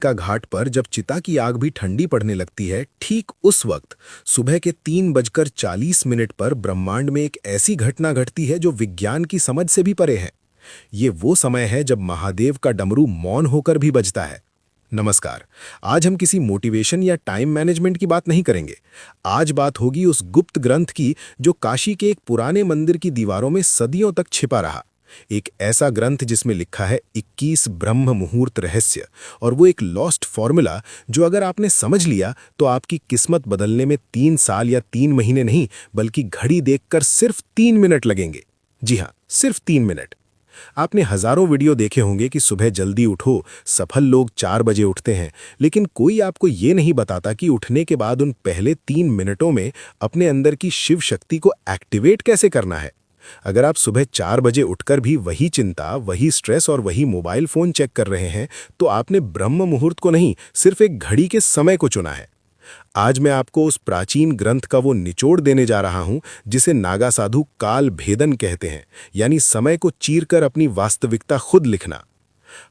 का घाट पर जब चिता की आग भी ठंडी पड़ने लगती है, ठीक उस वक्त सुबह के 3:40 पर ब्रह्मांड में एक ऐसी घटना घटती है जो विज्ञान की समझ से भी परे है। ये वो समय है जब महादेव का डमरू मौन होकर भी बजता है। नमस्कार। आज हम किसी मोटिवेशन या टाइम मैनेजमेंट की बात नहीं करेंगे। आज बात होगी उस गुप्त ग्रंथ की जो काशी के एक पुराने मंदिर की दीवारों में सदियों तक छिपा रहा। एक ऐसा ग्रंथ जिसमें लिखा है 21 ब्रह्म मुहूर्त रहस्य, और वो एक लॉस्ट फॉर्मूला जो अगर आपने समझ लिया तो आपकी किस्मत बदलने में 3 साल या 3 महीने नहीं बल्कि घड़ी देखकर सिर्फ 3 मिनट लगेंगे। जी हाँ, सिर्फ 3 मिनट। आपने हजारों वीडियो देखे होंगे कि सुबह जल्दी उठो, सफल लोग 4 बजे उठते हैं, लेकिन कोई आपको ये नहीं बताता कि उठने के बाद उन पहले 3 मिनटों में अपने अंदर की शिव शक्ति को एक्टिवेट कैसे करना है। अगर आप सुबह 4 बजे उठकर भी वही चिंता, वही स्ट्रेस और वही मोबाइल फोन चेक कर रहे हैं, तो आपने ब्रह्म मुहूर्त को नहीं, सिर्फ एक घड़ी के समय को चुना है। आज मैं आपको उस प्राचीन ग्रंथ का वो निचोड़ देने जा रहा हूं जिसे नागा साधु काल भेदन कहते हैं, यानी समय को चीरकर अपनी वास्तविकता खुद लिखना।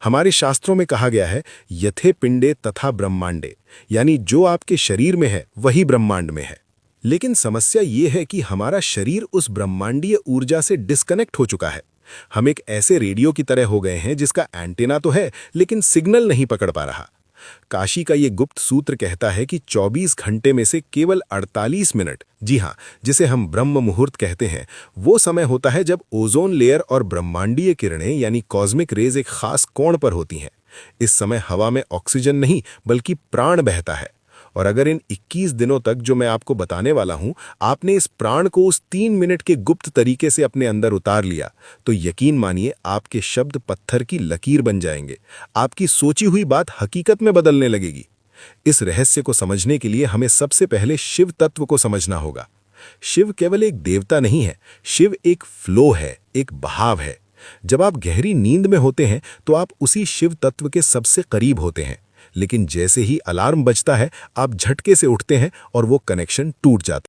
हमारे शास्त्रों में कहा गया है, यथे पिंडे तथा ब्रह्मांडे, यानी जो आपके शरीर में है वही ब्रह्मांड में है। लेकिन समस्या ये है कि हमारा शरीर उस ब्रह्मांडीय ऊर्जा से डिस्कनेक्ट हो चुका है। हम एक ऐसे रेडियो की तरह हो गए हैं जिसका एंटीना तो है लेकिन सिग्नल नहीं पकड़ पा रहा। काशी का ये गुप्त सूत्र कहता है कि 24 घंटे में से केवल 48 मिनट, जी हाँ, जिसे हम ब्रह्म मुहूर्त कहते हैं, वो समय होता है जब ओजोन लेयर और ब्रह्मांडीय किरणें यानी कॉस्मिक रेज एक खास कोण पर होती हैं। इस समय हवा में ऑक्सीजन नहीं बल्कि प्राण बहता है। और अगर इन 21 दिनों तक जो मैं आपको बताने वाला हूं, आपने इस प्राण को उस 3 मिनट के गुप्त तरीके से अपने अंदर उतार लिया, तो यकीन मानिए आपके शब्द पत्थर की लकीर बन जाएंगे। आपकी सोची हुई बात हकीकत में बदलने लगेगी। इस रहस्य को समझने के लिए हमें सबसे पहले शिव तत्व को समझना होगा। शिव केवल एक देवता नहीं है, शिव एक फ्लो है, एक बहाव है। जब आप गहरी नींद में होते हैं तो आप उसी शिव तत्व के सबसे करीब होते हैं, लेकिन जैसे ही अलार्म बजता है आप झटके से उठते हैं और वो कनेक्शन टूट जाता है।